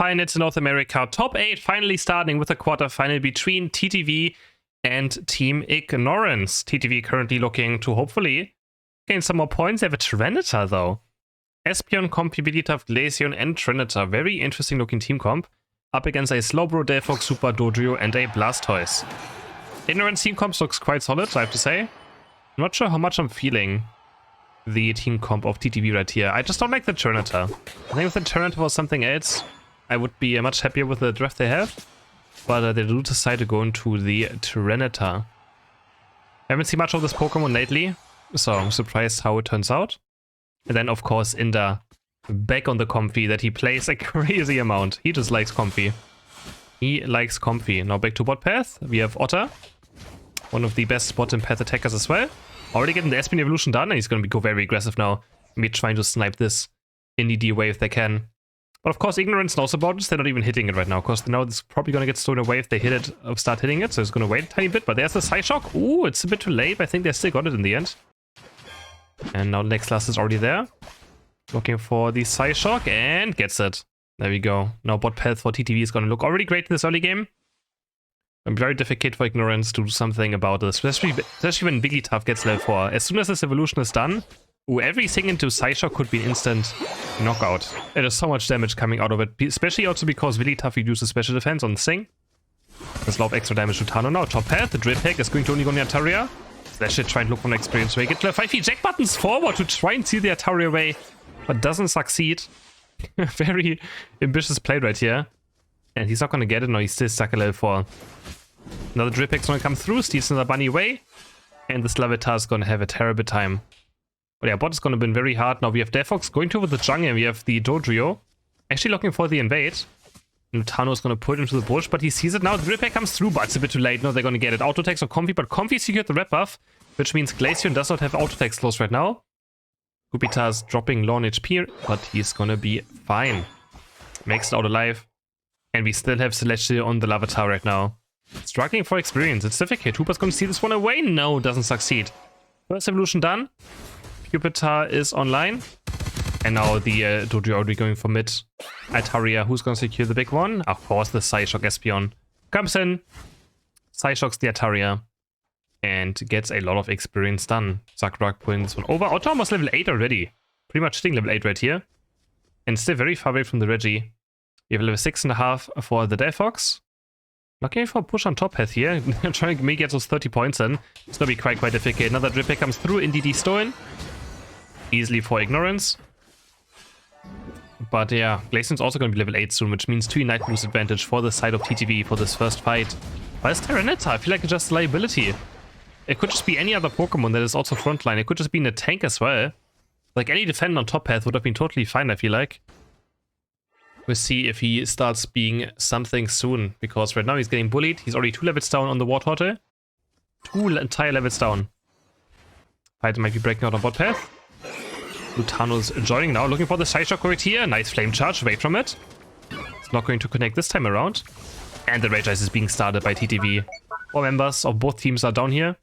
finals in North America. Top 8 finally starting with a quarterfinal between TTV and Team Ignorance. TTV currently looking to hopefully gain some more points. They have a Tyranitar though. Espeon, Comfy, Wigglytuff, Glaceon, and Tyranitar. Very interesting looking team comp. Up against a Slowbro, Delphox, Super Dodrio, and a Blastoise. Ignorance team comp looks quite solid, I have to say. I'm not sure how much I'm feeling the team comp of TTV right here. I just don't like the Tyranitar. I think if the Tyranitar was something else, I would be much happier with the draft they have. But they do decide to go into the Tyranitar. I haven't seen much of this Pokemon lately, so I'm surprised how it turns out. And then, of course, Inda back on the Comfy that he plays a crazy amount. He just likes Comfy. He likes Comfy. Now back to bot path. We have Otter, one of the best bottom path attackers as well. Already getting the Espeon evolution done, and he's going to go very aggressive now. Maybe trying to snipe this in the D wave if they can. But of course, Ignorance knows about this. They're not even hitting it right now, because they know it's probably going to get stolen away if they hit it or start hitting it. So it's going to wait a tiny bit. But there's the Psyshock. Ooh, it's a bit too late. I think they still got it in the end. And now Nextlas is already there. Looking for the Psyshock and gets it. There we go. Now bot path for TTV is going to look already great in this early game. Very difficult for Ignorance to do something about this, especially when Wigglytuff gets level 4. As soon as this evolution is done, everything into Psyshock could be an instant knockout. It is so much damage coming out of it, especially also because Wigglytuff reduces special defense on Sing. There's a lot of extra damage to Tano now. Top path, the Drip Pack is going to only go near Ataria. Slash it, try and look for an experience way. Get level 5 eject buttons forward to try and steal the Ataria away, but doesn't succeed. Very ambitious play right here. And he's not going to get it, no, he's still stuck at level 4. Another Drip Pack's going to come through, steals another bunny away. And this Larvitar is going to have a terrible time. But yeah, bot is going to win very hard. Now we have Delphox going to with the jungle, and we have the Dodrio. Actually looking for the invade. Nutano is going to put it into the bush, but he sees it now. The Drip Pack comes through, but it's a bit too late. No, they're going to get it. Auto attacks on Comfy, but Comfy secured the red buff, which means Glaceon does not have auto attacks close right now. Kupitar is dropping low on HP, but he's going to be fine. Makes it out alive. And we still have Celestial on the Larvitar right now. Struggling for experience. It's difficult. Hooper's going to see this one away. No, doesn't succeed. First evolution done. Pupitar is online. And now the Dodrio already going for mid. Altaria, who's going to secure the big one? Of course, the Psyshock Espeon comes in. Psyshocks the Altaria. And gets a lot of experience done. Zakrak pulling this one over. Otto almost level 8 already. Pretty much sitting level 8 right here. And still very far away from the Reggie. We have level 6.5 for the Delphox. Looking for a push on top path here. Trying to get those 30 points in. It's going to be quite difficult. Another Drip Pack comes through. NDD stolen. Easily for Ignorance. But yeah, Glaceon's also going to be level 8 soon, which means 2 Unite boost advantage for the side of TTV for this first fight. But it's Tyranitar. I feel like it's just a liability. It could just be any other Pokemon that is also frontline. It could just be in a tank as well. Like any defender on top path would have been totally fine, I feel like. We'll see if he starts being something soon, because right now he's getting bullied. He's already 2 levels down on the Wartortle. 2 entire levels down. Fight might be breaking out on bot path. Lutano's joining now, looking for the Psyshock right here. Nice flame charge, away from it. It's not going to connect this time around. And the Rage Ice is being started by TTV. All members of both teams are down here.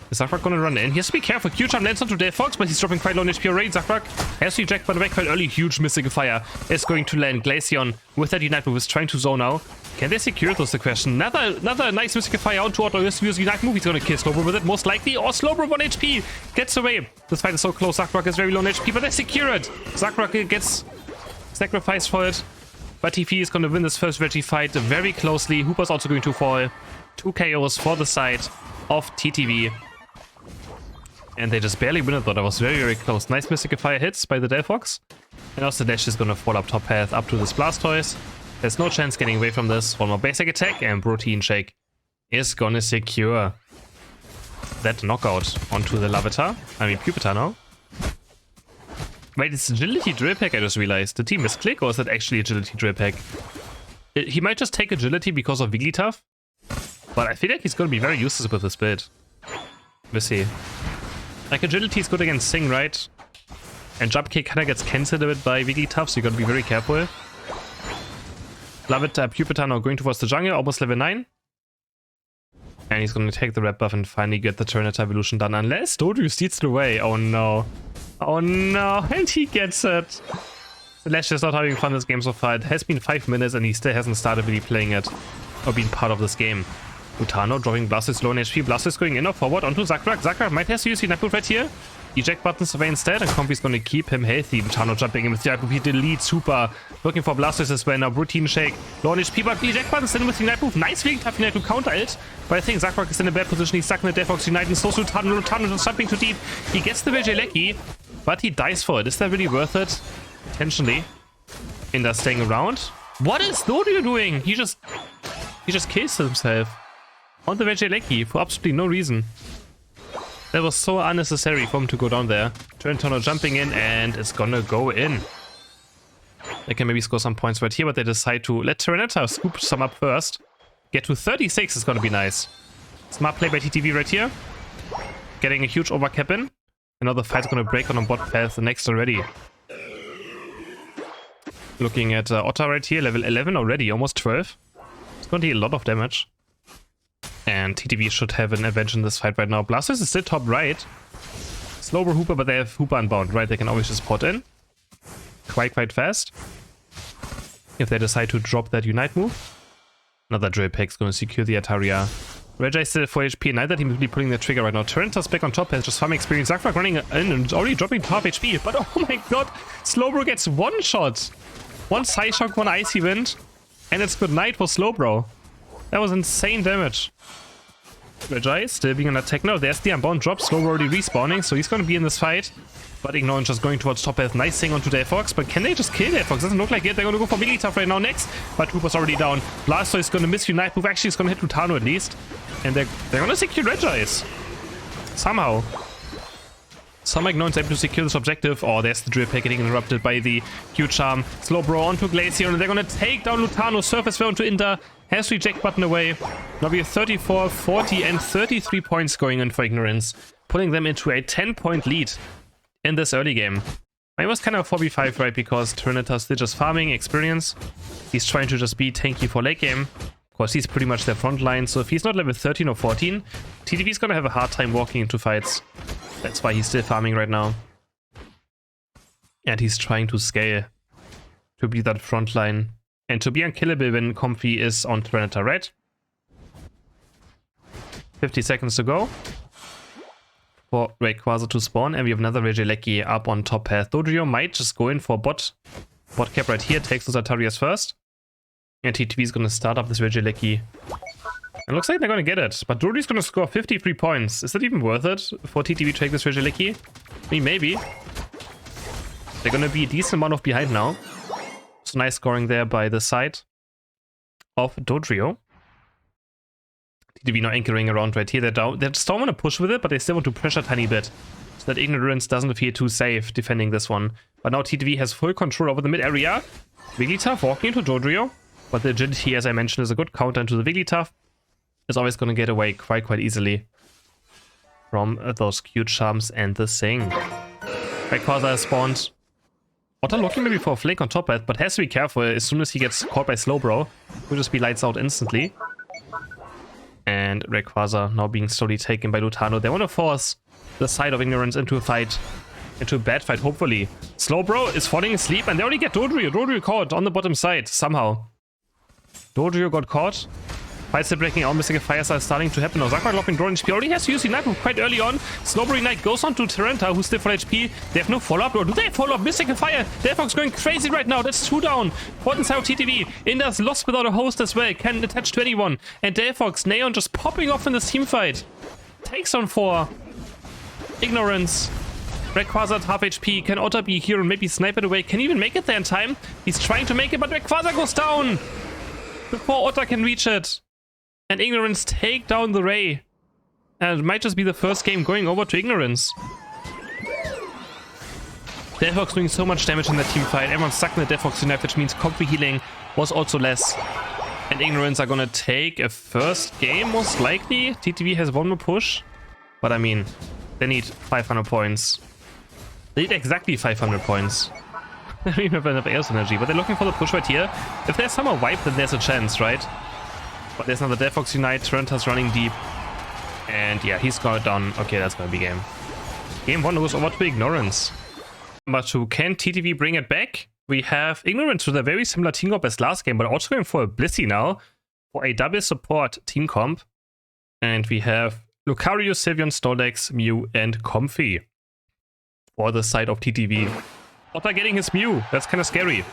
Is Zakrak gonna run in? He has to be careful. Q-Charm lands onto Delphox, but he's dropping quite low on HP already. Zakrak has to eject by the way quite early. Huge Mystic Fire is going to land. Glaceon with that Unite move is trying to zone now. Can they secure it? Was the question. Another nice Mystic Fire onto Otto. He use Unite move. He's gonna kill Slowbro with it, most likely. Or Slowbro 1 HP gets away. This fight is so close. Zakrak is very low on HP, but they secure it. Zakrak gets sacrificed for it. But TTV is gonna win this first Reggie fight very closely. Hooper's also going to fall. 2 KOs for the side of TTV. And they just barely win it though. That was very close. Nice Mystic Fire hits by the Delphox. And also Dash is gonna fall up top path up to this Blastoise. There's no chance getting away from this. One more basic attack and Protein Shake is gonna secure that knockout onto the Larvitar. I mean Pupitar now. Wait, it's Agility Drill Pack, I just realized. The team misclick, or is that actually Agility Drill Pack? He might just take Agility because of Wigglytuff. But I feel like he's gonna be very useless with this build. We'll see. Like, Agility is good against Sing, right? And Jump Kick kinda gets cancelled a bit by Wigglytuff, so you gotta be very careful. Love it, Pupitar now going towards the jungle, almost level 9. And he's gonna take the red buff and finally get the Tyranitar evolution done, unless Dodrio steals it away. Oh no. Oh no, and he gets it. Lash is not having fun this game so far. It has been 5 minutes and he still hasn't started really playing it or been part of this game. Lutano dropping Blastoise low on HP. Blastoise going in or forward onto Zakrak. Zakrak might have to use the Night Move right here. Eject buttons away instead, and Comfy's going to keep him healthy. Lutano jumping in with the Night Move. He deletes super. Looking for Blastoise as well now. Routine Shake. Low on HP, but eject buttons in with the Night Move. Nice feeling tough Unite to counter it. But I think Zakrak is in a bad position. He's stuck in the Deathbox Unite and so Lutano. Lutano just jumping too deep. He gets the Regieleki, but he dies for it. Is that really worth it? Potentially. Inda staying around. What is Dodio doing? He just kills himself on the Regieleki for absolutely no reason. That was so unnecessary for him to go down there. Tyranitar jumping in and it's gonna go in. They can maybe score some points right here, but they decide to let Tyranitar scoop some up first. Get to 36 is gonna be nice. Smart play by TTV right here. Getting a huge overcap in. And now the fight's gonna break on bot path next already. Looking at Otta right here, level 11 already, almost 12. It's going to be a lot of damage. And TTV should have an advantage in this fight right now. Blastoise is still top right. Slower Hooper, but they have Hooper Unbound, right? They can always just pot in. Quite fast. If they decide to drop that Unite move. Another Drill Peck's going to secure the Ataria. Regi still at 4 HP, neither team is really pulling the trigger right now. Tyranitar's back on top, has just farming experience. Zakrak running in and already dropping to half HP. But oh my god, Slowbro gets one shot. One Side Shock, one Icy Wind, and it's good night for Slowbro. That was insane damage. Regi still being on attack now. There's the Unbound drop. Slowbro already respawning, so he's going to be in this fight. But Ignorance just going towards top path. Nice thing onto Delphox, but can they just kill Delphox? Doesn't look like it. They're going to go for Wigglytuff right now next. But Hooper's already down. Blastoise is going to miss Unite move. Actually, it's going to hit Lutano at least. And they're going to secure Regi's. Somehow. Some Ignorance able to secure this objective. Oh, there's the Drill Peck getting interrupted by the Q-Charm. Slowbro onto Glacier, and they're going to take down Lutano. Surface Flare onto Inda. Has to eject button away. Now we have 34, 40, and 33 points going in for Ignorance. Putting them into a 10-point lead in this early game. It was kind of 4v5, right? Because Tyranitar still just farming experience. He's trying to just be tanky for late game. Of course, he's pretty much their front line. So if he's not level 13 or 14, TTV's going to have a hard time walking into fights. That's why he's still farming right now. And he's trying to scale to be that front line. And to be unkillable when Comfy is on Tyranitar, right? 50 seconds to go for Rayquaza to spawn. And we have another Regieleki up on top path. Dodrio might just go in for bot cap right here. Takes those Atarias first. And TTV is going to start up this Regieleki. It looks like they're going to get it, but Dodrio's going to score 53 points. Is that even worth it for TTV to take this Regieleki? I mean, maybe. They're going to be a decent amount of behind now. So nice scoring there by the side of Dodrio. TTV now anchoring around right here. They're down. They just don't want to push with it, but they still want to pressure a tiny bit. So that Ignorance doesn't feel too safe defending this one. But now TTV has full control over the mid area. Wigglytuff walking into Dodrio. But the agility, as I mentioned, is a good counter into the Wigglytuff. Is always going to get away quite easily from those cute charms and the Sing. Rayquaza has spawned. Otta looking maybe for a flank on top path, but has to be careful. As soon as he gets caught by Slowbro, will just be lights out instantly. And Rayquaza now being slowly taken by Lutano. They want to force the side of Ignorance into a fight. Into a bad fight, hopefully. Slowbro is falling asleep and they already get Dodrio. Dodrio caught on the bottom side, somehow. Dodrio got caught. Fight still breaking out, missing a fire style starting to happen now. Zakrak locking Drone HP. Already has to use the Night Move quite early on. Slowbro Ignite goes on to Tyranitar, who's still full HP. They have no follow-up, or do they follow up? Missing a fire. Delphox going crazy right now. That's 2 down. Important side of TTV. Inda's lost without a host as well. Can't attach to anyone. And Delphox, Neon just popping off in this team fight. Takes on 4. Ignorance. Rayquaza at half HP. Can Otta be here and maybe snipe it away? Can he even make it there in time? He's trying to make it, but Rayquaza goes down before Otta can reach it. And Ignorance take down the Ray. And it might just be the first game going over to Ignorance. Delphox doing so much damage in that team fight. Everyone's stuck in the Delphox Unite, which means comfy healing was also less. And Ignorance are gonna take a first game, most likely. TTV has one more push. But I mean, they need 500 points. They need exactly 500 points. They don't even have enough Aeos energy, but they're looking for the push right here. If there's somehow wipe, then there's a chance, right? But there's another Delphox Unite. Tyranitar's running deep. And yeah, he's got done. Okay, that's gonna be game. Game 1 goes over to Ignorance. Number 2, can TTV bring it back? We have Ignorance with a very similar team comp as last game, but also going for a Blissey now for a double support team comp. And we have Lucario, Sylveon, Snorlax, Mew, and Comfy for the side of TTV. Otta getting his Mew. That's kind of scary.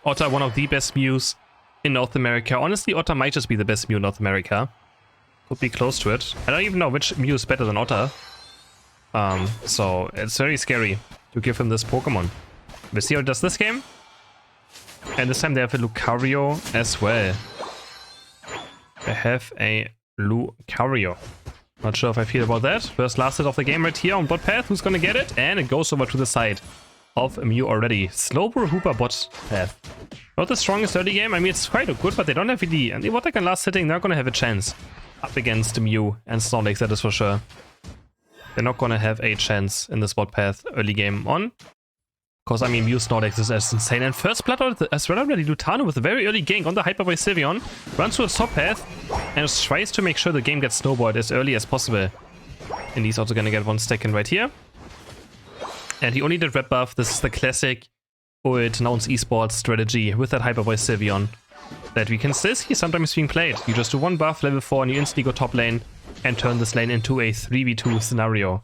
Otta, one of the best Mews in North America. Honestly, Otta might just be the best Mew in North America. Could be close to it. I don't even know which Mew is better than Otta. So it's very scary to give him this Pokemon. We'll see how it does this game. And this time they have a Lucario as well. They have a Lucario. Not sure if I feel about that. First last hit of the game right here on bot path. Who's gonna get it? And it goes over to the side of Mew already. Slowbro Hooper bot path. Not the strongest early game. I mean, it's quite good, but they don't have really... And what they can last hitting, they're gonna have a chance up against Mew and Snorlax, that is for sure. They're not gonna have a chance in this bot path early game on. Because, I mean, Mew Snorlax is insane. And first blood as well already. Lutano with a very early gank on the Hyper Voice Sylveon. Runs to its top path and tries to make sure the game gets snowballed as early as possible. And he's also gonna get one stack in right here. And he only did red buff. This is the classic old Nouns esports strategy with that Hyper Voice Sylveon that we can still see sometimes being played. You just do one buff, level 4, and you instantly go top lane and turn this lane into a 3v2 scenario.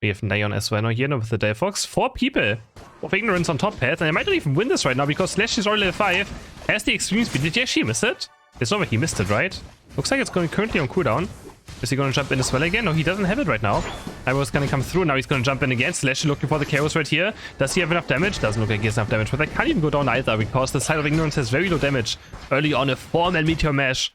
We have Neon as well now here with the Delphox. 4 people of Ignorance on top path, and they might not even win this right now because Slash is already level 5, has the extreme speed. Did he actually miss it? It's not like he missed it, right? Looks like it's going currently on cooldown. Is he going to jump in as well again? No, he doesn't have it right now. I was going to come through, now he's going to jump in again. Slash looking for the chaos right here. Does he have enough damage? Doesn't look like he has enough damage, but that can't even go down either because the side of Ignorance has very low damage. Early on, a 4-man Meteor Mash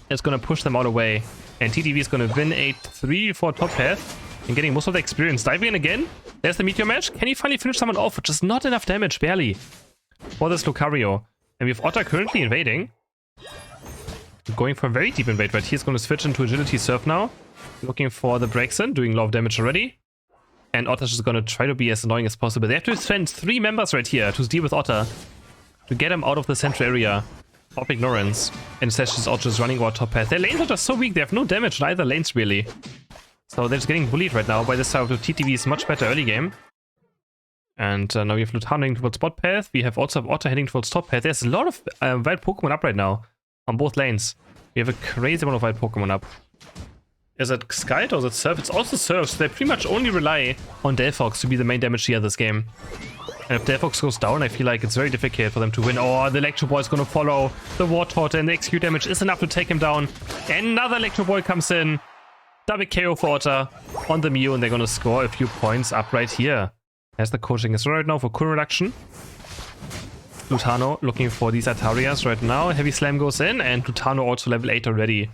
is going to push them all away. And TTV is going to win a 3-4 top path and getting most of the experience. Diving in again. There's the Meteor Mash. Can he finally finish someone off, which is not enough damage, barely, for this Lucario. And we have Otta currently invading. Going for a very deep invade right here. He's going to switch into Agility Surf now. Looking for the breaks in, doing a lot of damage already. And Otta's just going to try to be as annoying as possible. They have to send 3 members right here to deal with Otta to get him out of the central area of Ignorance. And Slash is also just running over top path. Their lanes are just so weak. They have no damage in either lanes, really. So they're just getting bullied right now by this side of the TTV's much better early game. And now we have Lutano heading towards bot path. We have also Otta heading towards top path. There's a lot of wild Pokemon up right now on both lanes. We have a crazy amount of wild Pokemon up. Is it Skite or is it Surf? It's also Surf, so they pretty much only rely on Delphox to be the main damage dealer this game. And if Delphox goes down, I feel like it's very difficult for them to win. Oh, the Electro Ball is going to follow the Wartortle, and the execute damage is enough to take him down. Another Electro Ball comes in. Double KO for Otta on the Mew, and they're going to score a few points up right here. As the coaching is right now for cool reduction. Lutano looking for these Atarias right now. Heavy Slam goes in, and Lutano also level 8 already.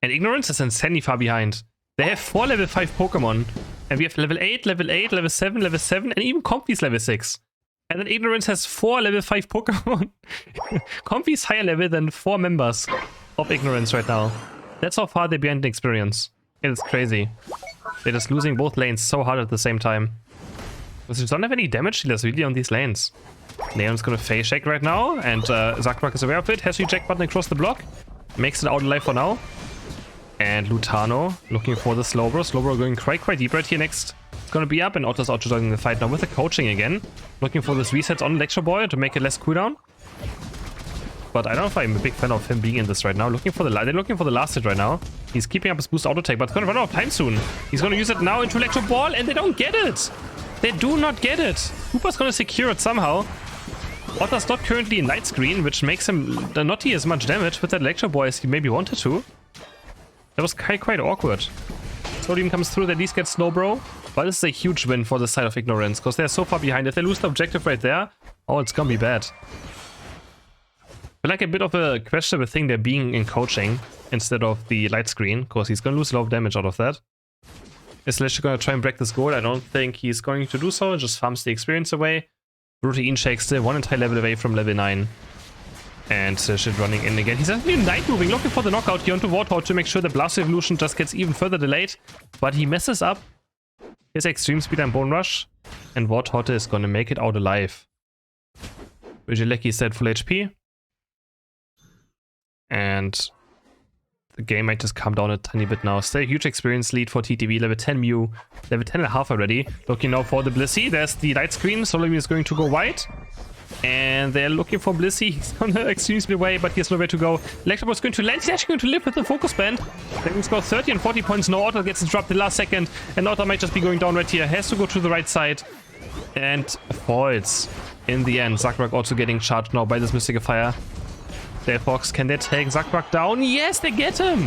And Ignorance is insanely far behind. They have 4 level 5 Pokemon. And we have level 8, level 8, level 7, and even Comfy's level 6. And then Ignorance has 4 level 5 Pokemon. Comfy's higher level than 4 members of Ignorance right now. That's how far they're behind in experience. It's crazy. They're just losing both lanes so hard at the same time. Because they don't have any damage dealers really on these lanes. Neon's gonna phase shake right now, and Zakrak is aware of it. Has the eject button across the block. Makes it out alive for now. And Lutano looking for the Slowbro. Slowbro going quite deep right here next. It's gonna be up, and Otta's also joining the fight now with the coaching again. Looking for this resets on Electro Ball to make it less cooldown. But I don't know if I'm a big fan of him being in this right now. They're looking for the last hit right now. He's keeping up his boost auto tech, but it's gonna run out of time soon. He's gonna use it now into Electro Ball, and they don't get it! They do not get it! Hooper's gonna secure it somehow. Otta's not currently in light screen, which makes him not deal as much damage with that Electro Ball as he maybe wanted to. That was quite awkward. Sodium comes through, they at least get Snowbro. But this is a huge win for the side of Ignorance, because they're so far behind. If they lose the objective right there, oh, it's gonna be bad. But like a bit of a questionable thing they're being in coaching instead of the light screen, because he's gonna lose a lot of damage out of that. Is Slash gonna try and break this goal? I don't think he's going to do so. It just farms the experience away. Routine Shake still 1 entire level away from level 9. And Slash is running in again. He's actually night moving, looking for the knockout here onto Wartortle to make sure the Blast Evolution just gets even further delayed. But he messes up his Extreme Speed and Bone Rush. And Wartortle is gonna make it out alive. Vigilecki is at full HP. And the game might just calm down a tiny bit now. Still a huge experience lead for TTV. Level 10 Mew. Level 10 and a half already. Looking now for the Blissey. There's the light screen. Solomon is going to go white. And they're looking for Blissey. He's gonna extremely speed away, but he has nowhere to go. Electro is going to land. He's actually going to live with the focus band. They can score 30 and 40 points. No, Otto gets disrupted last second. And Otto might just be going down right here. Has to go to the right side. And falls in the end. Zakrak also getting charged now by this Mystical Fire. Delphox, can they take Zakrak down? Yes, they get him!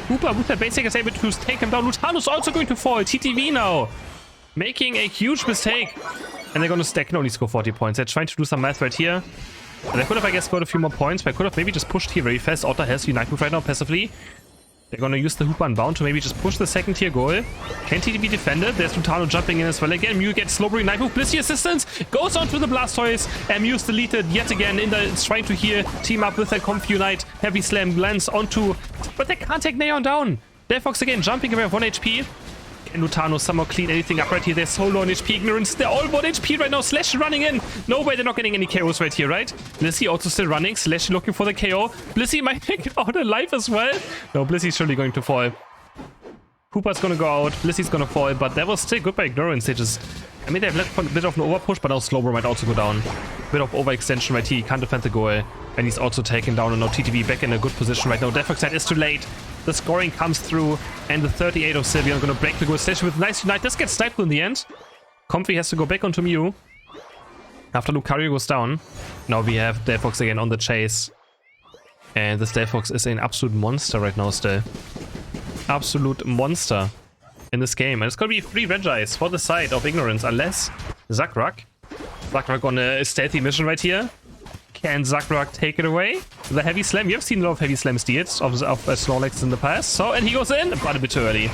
Hooper with the basic is able to take him down. Lutano's also going to fall. TTV now. Making a huge mistake. And they're going to stack and only score 40 points. They're trying to do some math right here. And they could have, I guess, scored a few more points, but I could have maybe just pushed here very fast. Otter has the Unite move right now passively. They're going to use the Hooper Unbound to maybe just push the second tier goal. Can TTV defend it? There's Lutano jumping in as well. Again, Mew gets Slowbro Unite move. Blissey assistance goes on to the Blastoise. And Mew's deleted yet again. It's trying to here team up with that Comfy Unite. Heavy Slam lands onto... But they can't take Neon down. Delphox again jumping away of 1 HP. Can Lutano somehow clean anything up right here? They're so low on HP. Ignorance, they're all 1 HP right now. Slash running in. No way, they're not getting any KOs right here, right? Blissey also still running. Slash looking for the KO. Blissey might make it out alive as well. No, Blissey's surely going to fall. Hooper's gonna go out. Blissey's gonna fall, but that was still good by Ignorance. They just... I mean, they've left a bit of an overpush, but now Slowbro might also go down. Bit of overextension right here. He can't defend the goal. And he's also taken down. And now TTV back in a good position right now. Delphox is too late. The scoring comes through, and the 38 of Sylveon going to break the goal station with a nice Unite. This gets sniped in the end. Comfy has to go back onto Mew. After Lucario goes down, now we have Delphox again on the chase. And this Delphox is an absolute monster right now still. Absolute monster in this game. And it's going to be 3 Regis for the side of Ignorance, unless Zakrak. Zakrak on a stealthy mission right here. Can Zakrak take it away? The Heavy Slam. You have seen a lot of Heavy Slam deals of Snorlax in the past. So, and he goes in, but a bit too early.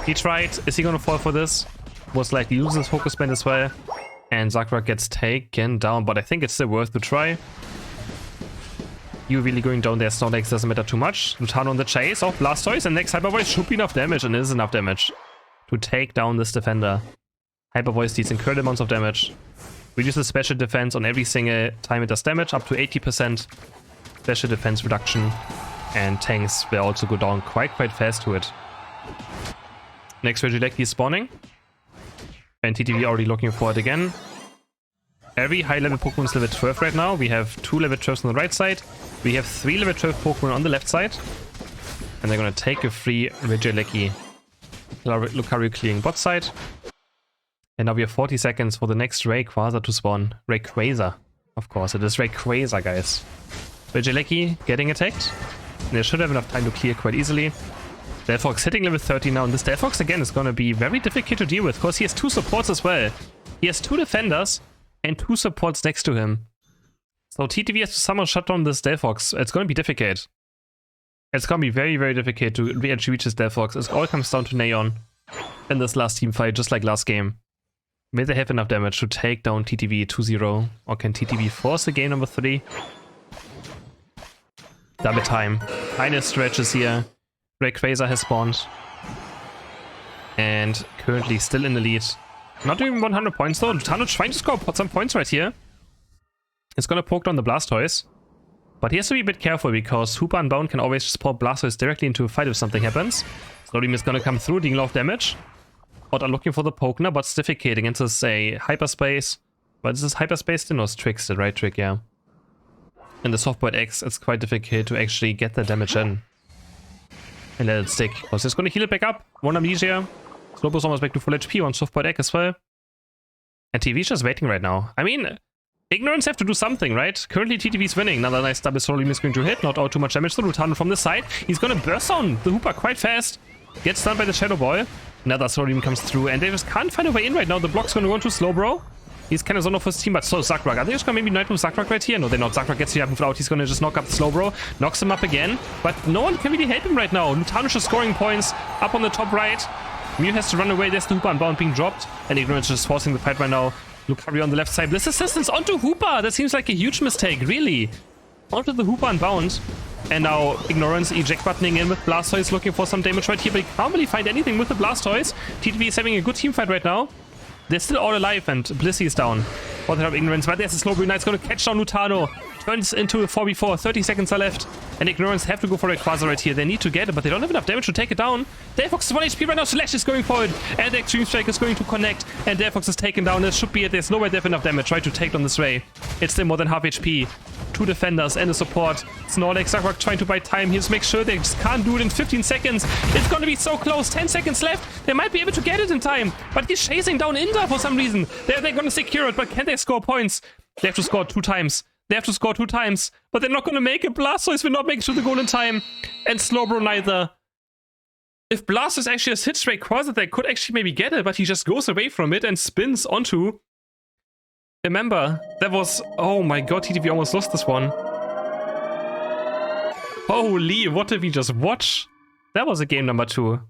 He tried. Is he going to fall for this? Most likely loses his focus band as well. And Zakrak gets taken down, but I think it's still worth to try. You really going down there, Snorlax doesn't matter too much. Lutano on the chase of Blastoise, and next Hyper Voice should be enough damage, and is enough damage to take down this defender. Hyper Voice deals incredible amounts of damage. Reduces special defense on every single time it does damage, up to 80% special defense reduction. And tanks will also go down quite fast to it. Next Regieleki is spawning. And TTV already looking for it again. Every high level Pokemon is level 12 right now. We have 2 level 12s on the right side. We have 3 level 12 Pokemon on the left side. And they're gonna take a free Regieleki. Lucario clearing bot side. And now we have 40 seconds for the next Rayquaza to spawn. Rayquaza. Of course, it is Rayquaza, guys. Regieleki getting attacked. And they should have enough time to clear quite easily. Delphox hitting level 30 now. And this Delphox, again, is going to be very difficult to deal with, because he has 2 supports as well. He has 2 defenders and 2 supports next to him. So TTV has to somehow shut down this Delphox. It's going to be difficult. It's going to be very difficult to reach this Delphox. It all comes down to Neon in this last team fight, just like last game. Will they have enough damage to take down TTV 2-0? Or can TTV force the game number 3? Double time. Final stretches here. Rayquaza has spawned. And currently still in the lead. Not even 100 points though. Lutano trying to score some points right here. It's gonna poke down the Blastoise. But he has to be a bit careful, because Hooper Unbound can always just pop Blastoise directly into a fight if something happens. Slowbeam is gonna come through, dealing a lot of damage. But are looking for the Pokener, but it's difficult against this Hyperspace. But is this Hyperspace? No, it's Tricks, the right trick, yeah. In the Softboiled X, it's quite difficult to actually get the damage in. And let it stick. I was just going to heal it back up. 1 Amnesia. Slowpoke's almost back to full HP. 1 Softboiled Egg as well. And TV's just waiting right now. I mean, Ignorance have to do something, right? Currently TTV's winning. Another nice double Solar Beam is going to hit. Not out too much damage to Lutano from the side. He's going to burst on the Hooper quite fast. Gets stunned by the Shadow Ball. Another Solar Beam comes through, and they just can't find a way in right now. The block's going to go into Slowbro. He's kind of zoned off his team, but so Zakrak. Are they just going to maybe Night Move Zakrak right here? No, they're not. Zakrak gets the Night Move out. He's going to just knock up Slowbro. Knocks him up again. But no one can really help him right now. Lutano's just scoring points up on the top right. Mew has to run away. There's the Hooper Unbound being dropped. And Ignorance just forcing the fight right now. Lucario on the left side. Bliss assistance onto Hooper. That seems like a huge mistake, really. Onto the Hooper Unbound. And now Ignorance eject buttoning in with Blastoise, looking for some damage right here, but he can't really find anything with the Blastoise. TTV is having a good team fight right now. They're still all alive, and Blissey is down. For the help Ignorance, but there's a Slowbro Knight's going to catch down Lutano. Turns into a 4v4. 30 seconds are left. And Ignorance have to go for a Quasar right here. They need to get it, but they don't have enough damage to take it down. Delphox is 1 HP right now. Slash is going for it. And the Extreme Strike is going to connect. And Delphox is taken down. This should be it. There's no way they have enough damage, right, to take down this Ray. It's still more than half HP. 2 defenders and a support. Snorlax, Zakrak trying to buy time here to make sure they just can't do it in 15 seconds. It's gonna be so close. 10 seconds left. They might be able to get it in time. But he's chasing down Inda for some reason. They're gonna secure it, but can they score points? They have to score 2 times. They have to score 2 times. But they're not gonna make it. Blastoise will not make it to the goal in time. And Slowbro neither. If Blastoise actually has hit straight Quasar, they could actually maybe get it, but he just goes away from it and spins onto. Remember, that was... Oh my god, TTV almost lost this one. Holy, what did we just watch? That was a game number 2.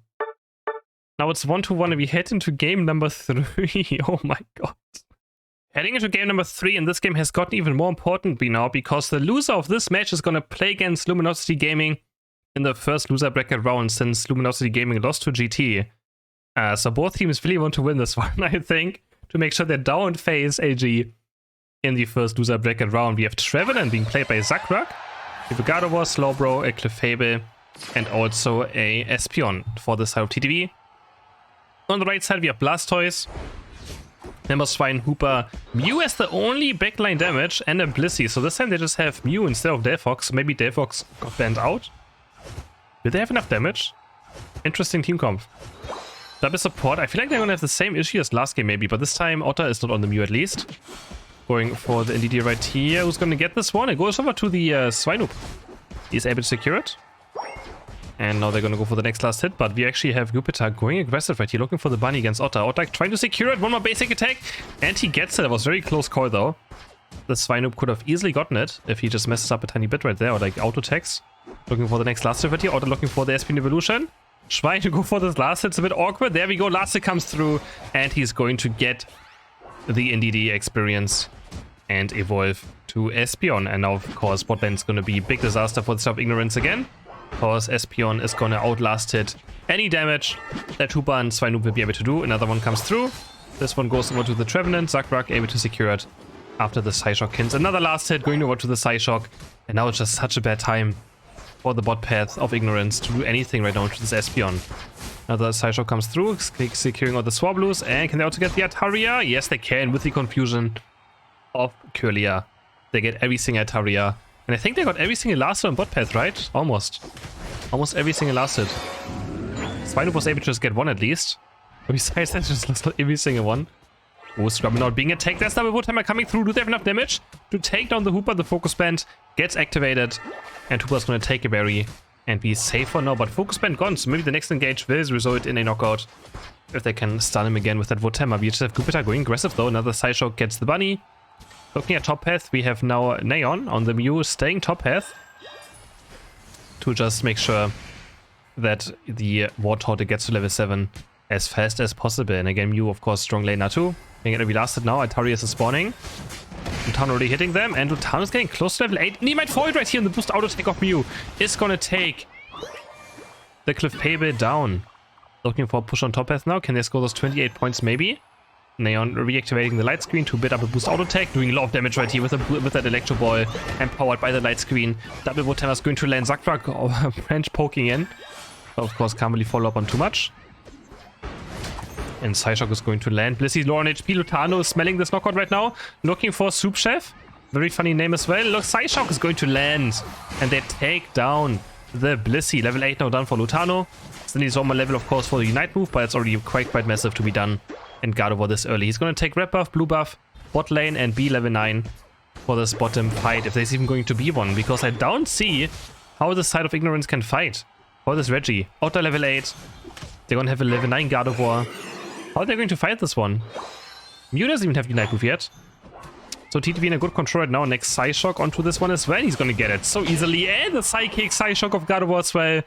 Now it's 1-1 and we head into game number 3. Oh my god. Heading into game number 3, and this game has gotten even more important now because the loser of this match is going to play against Luminosity Gaming in the first loser bracket round since Luminosity Gaming lost to GT. So both teams really want to win this one, I think, to make sure they don't face AG in the first loser bracket round. We have Trevenant being played by Zakrak, we have a Gardevoir, Slowbro, a Clefable, and also a Espeon for the side of TTV. On the right side we have Blastoise, Nimberswine, Hooper, Mew as the only backline damage, and a Blissey. So this time they just have Mew instead of Delphox. Maybe Delphox got banned out. Did they have enough damage? Interesting team comp. Double support. I feel like they're gonna have the same issue as last game maybe, but this time Otter is not on the Mew at least. Going for the NDD right here. Who's gonna get this one? It goes over to the Swinoop. He's able to secure it. And now they're gonna go for the next last hit, but we actually have Jupiter going aggressive right here, looking for the bunny against Otter. Otter trying to secure it, one more basic attack, and he gets it. It was a very close call though. The Swinoop could have easily gotten it if he just messes up a tiny bit right there, or like auto attacks. Looking for the next last hit right here. Otter looking for the Espeon Evolution. Trying to go for this last hit, it's a bit awkward. There we go, last hit comes through, and he's going to get the NDD experience and evolve to Espeon. And now, of course, bot lane is going to be a big disaster for the side of Ignorance again, because Espeon is going to outlast it any damage that Hooper and Swinoop will be able to do. Another one comes through. This one goes over to the Trevenant. Zakrak able to secure it after the Psyshock hits. Another last hit going over to the Psyshock. And now it's just such a bad time for the bot path of Ignorance to do anything right now to this Espeon. Another Psyshock comes through, securing all the Swablues. And can they also get the Ataria? Yes, they can, with the confusion of Kirlia. They get every single Ataria. And I think they got every single last hit on bot path, right? Almost. Almost every single last hit. Swinoop was able to just get one at least. But besides that, just lost every single one. Oh, Scrubble not being attacked. There's double Woodhammer coming through. Do they have enough damage to take down the Hooper? The Focus Band gets activated. And Hooper's going to take a berry and be safe for now. But Focus Band gone, so maybe the next engage will result in a knockout if they can stun him again with that Woodhammer. We just have Jupiter going aggressive though. Another Psyshock gets the bunny. Looking at top path, we have now Neon on the Mew staying top path to just make sure that the Warthog gets to level 7 as fast as possible. And again, Mew, of course, strong laner too. Being every last hit now, Altarius is spawning. Lutano already hitting them, and Lutano is getting close to level 8. And he might fall right here, and the boost auto attack of Mew is gonna take the Clefable down. Looking for a push on top path now. Can they score those 28 points maybe? Neon reactivating the light screen to build up a boost auto attack, doing a lot of damage right here with that Electro Ball, empowered by the light screen. Double Woodhammer is going to land. Zakrak branch poking in. But of course, can't really follow up on too much. And Psyshock is going to land. Blissey low on HP. Lutano is smelling this knockout right now. Looking for Soup Chef. Very funny name as well. Look, Psyshock is going to land. And they take down the Blissey. Level 8 now done for Lutano. Still needs one more level, of course, for the Unite move, but it's already quite massive to be done. And Gardevoir this early. He's going to take red buff, blue buff, bot lane, and be level 9 for this bottom fight, if there's even going to be one, because I don't see how the side of Ignorance can fight for this Reggie. Otter level 8. They're going to have a level 9 Gardevoir. How are they going to fight this one? Mew doesn't even have Unite move yet. So TTV in a good control right now. Next Psyshock onto this one as well. He's going to get it so easily. And the Psychic Psyshock of Gardevoir as well.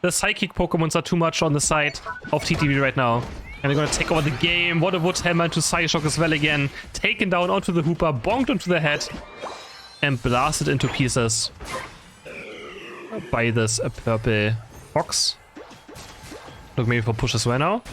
The Psychic Pokemons are too much on the side of TTV right now. And they're going to take over the game. What a Woodhammer into Psyshock as well again. Taken down onto the Hooper, bonked onto the head, and blasted into pieces by this purple box. Look, maybe for push as well now.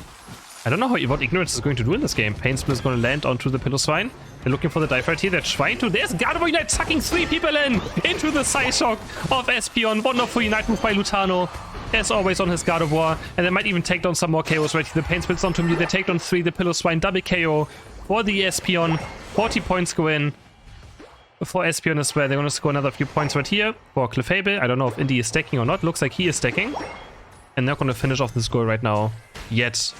I don't know what Ignorance is going to do in this game. Pain Split is going to land onto the Pillow Swine. They're looking for the dive right here. They're trying to. There's Gardevoir Unite sucking 3 people into the Psyshock of Espeon. Wonderful Unite move by Lutano. As always on his Gardevoir. And they might even take down some more KOs right here. The Pain Splits onto Mew. They take down 3. The Pillow Swine. Double KO for the Espeon. 40 points go in for Espeon as well. They're going to score another few points right here for Clefable. I don't know if Indy is stacking or not. Looks like he is stacking. And they're going to finish off the score right now. Yet.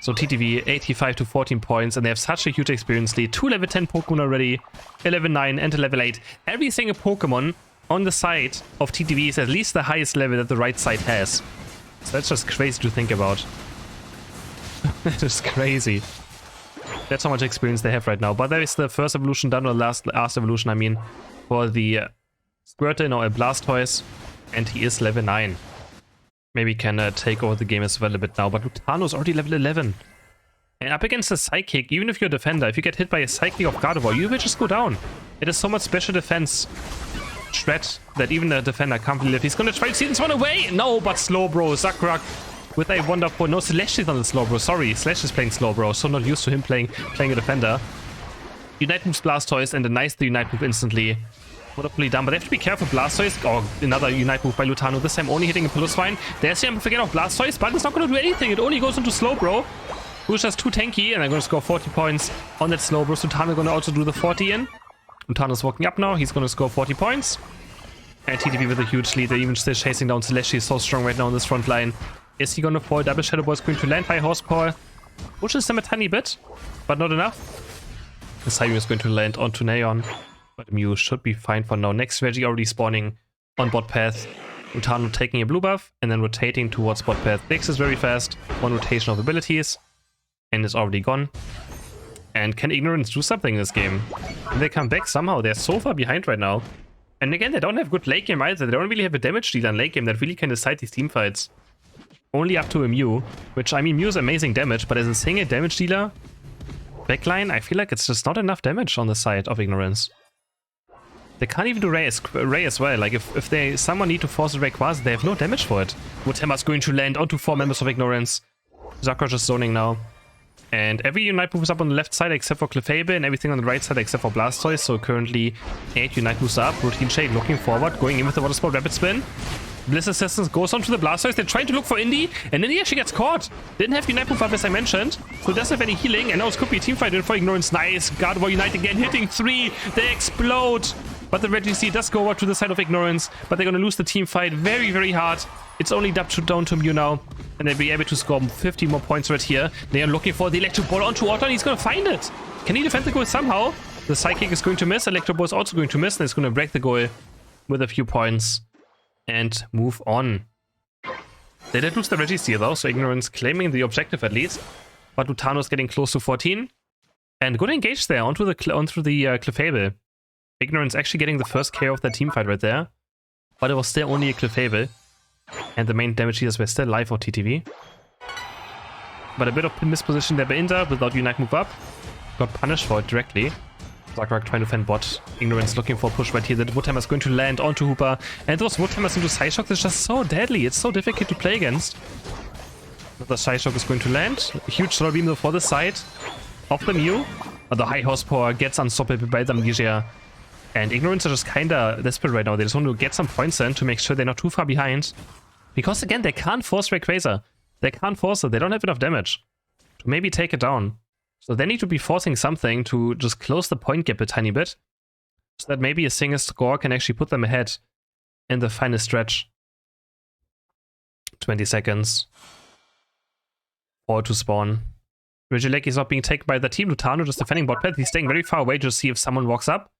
So TTV 85 to 14 points, and they have such a huge experience lead. 2 level 10 Pokemon already, 11-9 and a level 8. Every single Pokemon on the side of TTV is at least the highest level that the right side has. So that's just crazy to think about. That is crazy. That's how much experience they have right now. But there is the first evolution done, or last evolution, I mean, for the Squirtle or a Blastoise, and he is level 9. Maybe can take over the game as well a bit now, but Lutano's already level 11. And up against a Psychic, even if you're a defender, if you get hit by a Psychic of Gardevoir, you will just go down. It is so much special defense threat that even a defender can't live. He's gonna try to see this one away! No, but Slowbro, Zakrak with a wonderful... No, Slash is on the Slowbro, sorry. Slash is playing Slowbro, so not used to him playing a defender. Unite moves Blastoise, and a nice Unite move instantly. Wonderfully done, but they have to be careful. Blastoise, oh, another Unite move by Lutano, this time only hitting a Pillow Swine. There's the Amplification of Blastoise, but it's not going to do anything. It only goes into Slowbro, who's just too tanky, and they're going to score 40 points on that Slowbro. So Lutano going to also do the 40 in. Lutano's walking up now, he's going to score 40 points. And TTV with a huge lead, they're even still chasing down Celeste. He's so strong right now on this front line. Is he going to fall? Double Shadow Ball is going to land. High Horsepower pushes them a tiny bit, but not enough. The Psybeam is going to land onto Neon. But Mew should be fine for now. Next Reggie already spawning on bot path. Lutano taking a blue buff and then rotating towards bot path. Dix is very fast. 1 rotation of abilities. And is already gone. And can Ignorance do something in this game? Can they come back somehow? They're so far behind right now. And again, they don't have good late game either. They don't really have a damage dealer in late game that really can decide these team fights. Only up to a Mew. Which, I mean, Mew is amazing damage, but as a single damage dealer backline, I feel like it's just not enough damage on the side of Ignorance. They can't even do Ray as well. Like, if someone need to force a Rayquaza, they have no damage for it. Woodhammer's going to land onto 4 members of Ignorance. Zakra just zoning now. And every Unite move is up on the left side except for Clefable, and everything on the right side except for Blastoise. So currently 8 Unite moves up. Routine Shade looking forward, going in with the Water Sport Rapid Spin. Bliss Assistance goes on to the Blastoise. They're trying to look for Indy, and Indy actually gets caught. Didn't have Unite move up as I mentioned, so doesn't have any healing. And now it could be a team fight in for Ignorance. Nice. Gardevoir Unite again, hitting 3. They explode. But the Reggie does go over to the side of Ignorance, but they're going to lose the team fight very, very hard. It's only down to Mew now, and they'll be able to score 50 more points right here. They are looking for the Electro Ball onto Otto, and he's going to find it. Can he defend the goal somehow? The Psychic is going to miss, Electro Ball is also going to miss, and it's going to break the goal with a few points and move on. They did lose the Reggie though, so Ignorance claiming the objective at least. But Lutano's getting close to 14. And good engage there onto the Clefable. Ignorance actually getting the first KO of that team fight right there. But it was still only a Clefable. And the main damage dealers were still alive for TTV. But a bit of misposition there by Inter without Unite move up. Got punished for it directly. Zakrak trying to fend bot. Ignorance looking for a push right here. The Woodhammer is going to land onto Hooper. And those Woodhammers into Psyshock is just so deadly. It's so difficult to play against. Another Psyshock is going to land. A huge Solar Beam though for the side of the Mew. The high horsepower gets unstoppable by Amnesia. And Ignorance are just kinda desperate right now. They just want to get some points in to make sure they're not too far behind. Because again, they can't force Rayquaza. They can't force it. They don't have enough damage to maybe take it down. So they need to be forcing something to just close the point gap a tiny bit. So that maybe a single score can actually put them ahead in the final stretch. 20 seconds. 4 to spawn. Regieleki is not being taken by the team. Lutano just defending bot path. He's staying very far away to see if someone walks up.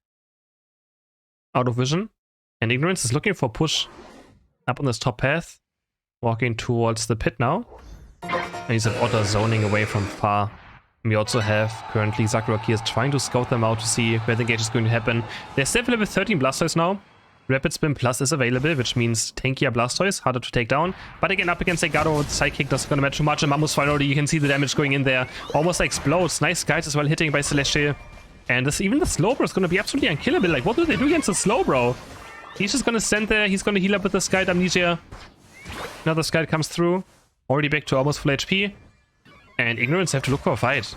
Out of vision. And Ignorance is looking for a push up on this top path. Walking towards the pit now. And he's at Otter zoning away from far. And we also have currently Zakrak here is trying to scout them out to see where the engage is going to happen. There's still level 13 Blastoise now. Rapid Spin Plus is available, which means tankier Blastoise, harder to take down. But again, up against Egado with Psychic, that's going to match too much. And Mammoth finally, you can see the damage going in there. Almost explodes. Nice guides as well, hitting by Celestial. And even the Slowbro is going to be absolutely unkillable. Like, what do they do against the Slowbro? He's just going to stand there. He's going to heal up with the Skite Amnesia. Another Skite comes through. Already back to almost full HP. And Ignorance have to look for a fight.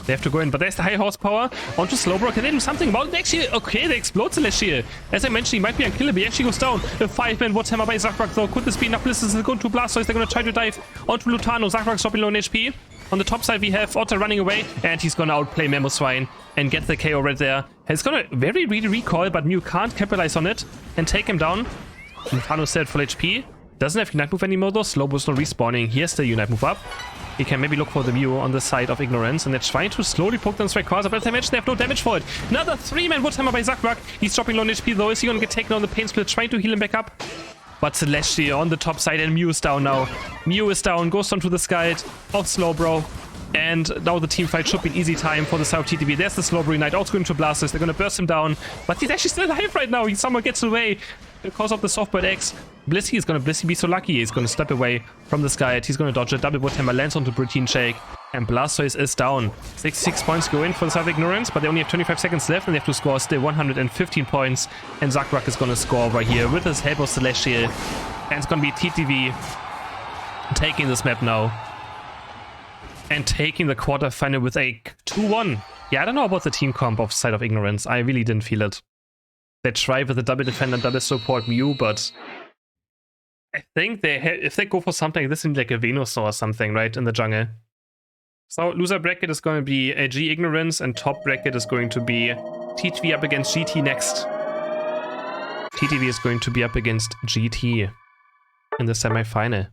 They have to go in, but there's the high horsepower. Onto Slowbro. Can they do something about it? Actually, okay, they explode Celestial. As I mentioned, he might be unkillable. He actually goes down. A 5-man Warhammer by Zakrak, though. Could this be enough? This is going to Blastoise. They're going to try to dive onto Lutano. Zakrak stopping low on HP. On the top side, we have Otter running away, and he's going to outplay Mamoswine and get the KO right there. He's going to very really recoil, but Mew can't capitalize on it and take him down. Lutano's still at full HP. Doesn't have Unite Move anymore, though. Slowbro's not respawning. He has the Unite Move up. He can maybe look for the Mew on the side of Ignorance, and they're trying to slowly poke them straight Quasar, but as I mentioned, they have no damage for it. Another 3-man Woodhammer by Zakrak. He's dropping low on HP, though. Is he going to get taken on the Pain Split? Trying to heal him back up. But Celestial on the top side, and Mew is down now. Mew is down, goes onto the Skite of Slowbro. And now the team fight should be an easy time for the side of TTV. There's the Slowbro Unite, also going to Blastoise. They're going to burst him down. But he's actually still alive right now. He somehow gets away because of the Softbird X. Blissey is going to be so lucky. He's going to step away from the Skite. He's going to dodge a double Woodhammer, lands onto Protein Shake. And Blastoise is down. 66 points go in for the side of Ignorance, but they only have 25 seconds left and they have to score still 115 points. And Zakrak is going to score right here with his help of Celestial. And it's going to be TTV taking this map now. And taking the quarterfinal with a 2-1. Yeah, I don't know about the team comp of side of Ignorance. I really didn't feel it. They try with a double defender and double support Mew, but I think if they go for something like this in like a Venusaur or something, right, in the jungle. So loser bracket is going to be AG Ignorance, and top bracket is going to be TTV up against GT next. TTV is going to be up against GT in the semi-final.